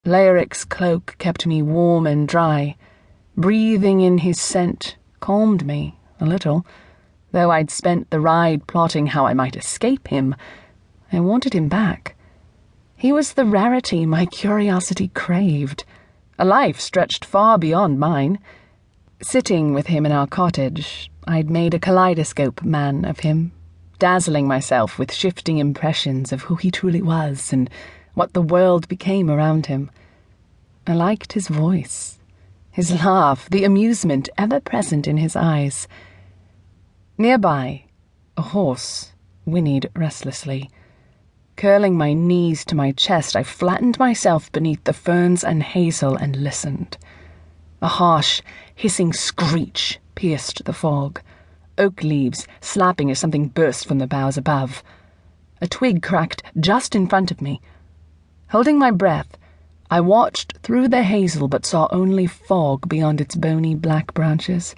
Leoric's cloak kept me warm and dry. Breathing in his scent calmed me a little. Though I'd spent the ride plotting how I might escape him, I wanted him back. He was the rarity my curiosity craved, a life stretched far beyond mine. Sitting with him in our cottage, I'd made a kaleidoscope man of him, dazzling myself with shifting impressions of who he truly was and what the world became around him. I liked his voice, his laugh, the amusement ever present in his eyes. Nearby, a horse whinnied restlessly. Curling my knees to my chest, I flattened myself beneath the ferns and hazel and listened. A harsh, hissing screech pierced the fog, oak leaves slapping as something burst from the boughs above. A twig cracked just in front of me. Holding my breath, I watched through the hazel but saw only fog beyond its bony black branches.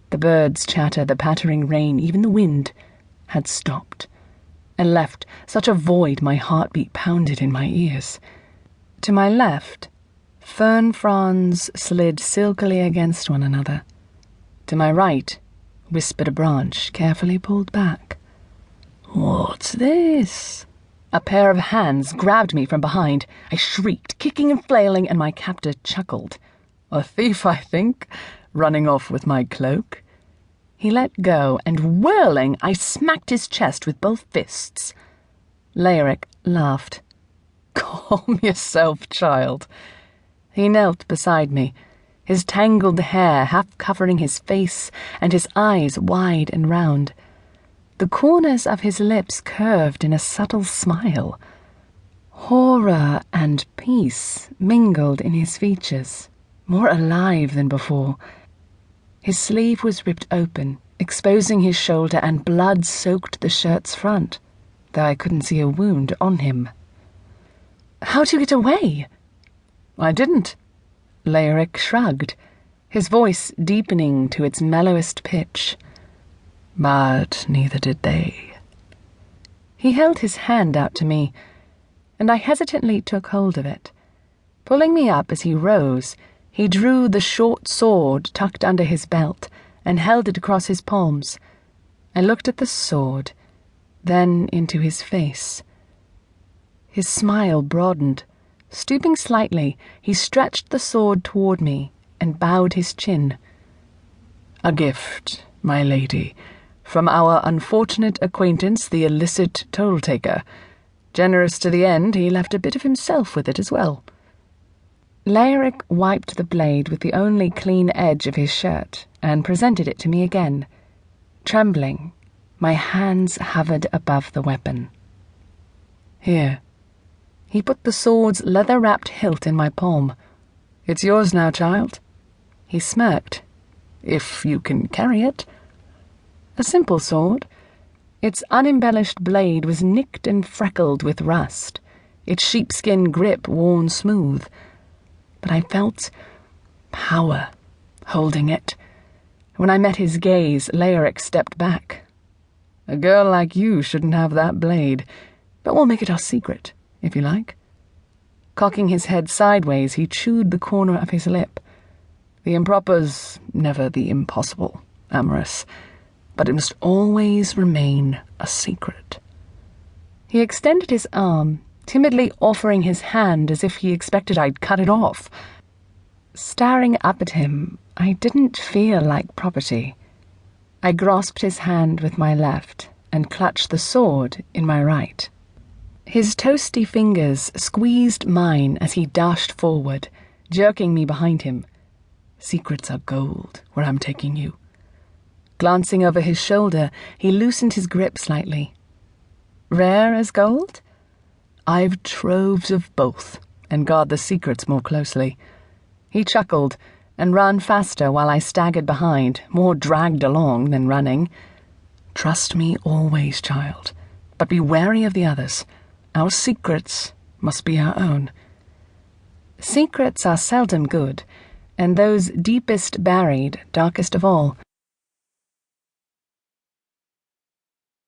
The birds' chatter, the pattering rain, even the wind, had stopped, and left such a void my heartbeat pounded in my ears. To my left, fern fronds slid silkily against one another. To my right, whispered a branch, carefully pulled back. "What's this?" A pair of hands grabbed me from behind. I shrieked, kicking and flailing, and my captor chuckled. "A thief, I think, running off with my cloak." He let go, and whirling, I smacked his chest with both fists. Leoric laughed. "Calm yourself, child." He knelt beside me, his tangled hair half covering his face and his eyes wide and round. The corners of his lips curved in a subtle smile. Horror and peace mingled in his features, more alive than before. His sleeve was ripped open, exposing his shoulder, and blood soaked the shirt's front, though I couldn't see a wound on him. "How'd you get away?" "I didn't." Leoric shrugged, his voice deepening to its mellowest pitch. "But neither did they." He held his hand out to me, and I hesitantly took hold of it. Pulling me up as he rose, he drew the short sword tucked under his belt and held it across his palms. I looked at the sword, then into his face. His smile broadened. Stooping slightly, he stretched the sword toward me and bowed his chin. "A gift, my lady, from our unfortunate acquaintance, the illicit toll-taker. Generous to the end, he left a bit of himself with it as well." Leoric wiped the blade with the only clean edge of his shirt and presented it to me again. Trembling, my hands hovered above the weapon. "Here." He put the sword's leather-wrapped hilt in my palm. "It's yours now, child." He smirked. "If you can carry it." A simple sword. Its unembellished blade was nicked and freckled with rust, its sheepskin grip worn smooth. But I felt power holding it. When I met his gaze, Leoric stepped back. "A girl like you shouldn't have that blade, but we'll make it our secret, if you like." Cocking his head sideways, he chewed the corner of his lip. "The improper's never the impossible, Amarys, but it must always remain a secret." He extended his arm, timidly offering his hand as if he expected I'd cut it off. Staring up at him, I didn't feel like property. I grasped his hand with my left and clutched the sword in my right. His toasty fingers squeezed mine as he dashed forward, jerking me behind him. "Secrets are gold, where I'm taking you." Glancing over his shoulder, he loosened his grip slightly. "Rare as gold?" "I've troves of both, and guard the secrets more closely." He chuckled and ran faster while I staggered behind, more dragged along than running. "Trust me always, child, but be wary of the others. Our secrets must be our own." Secrets are seldom good, and those deepest buried, darkest of all.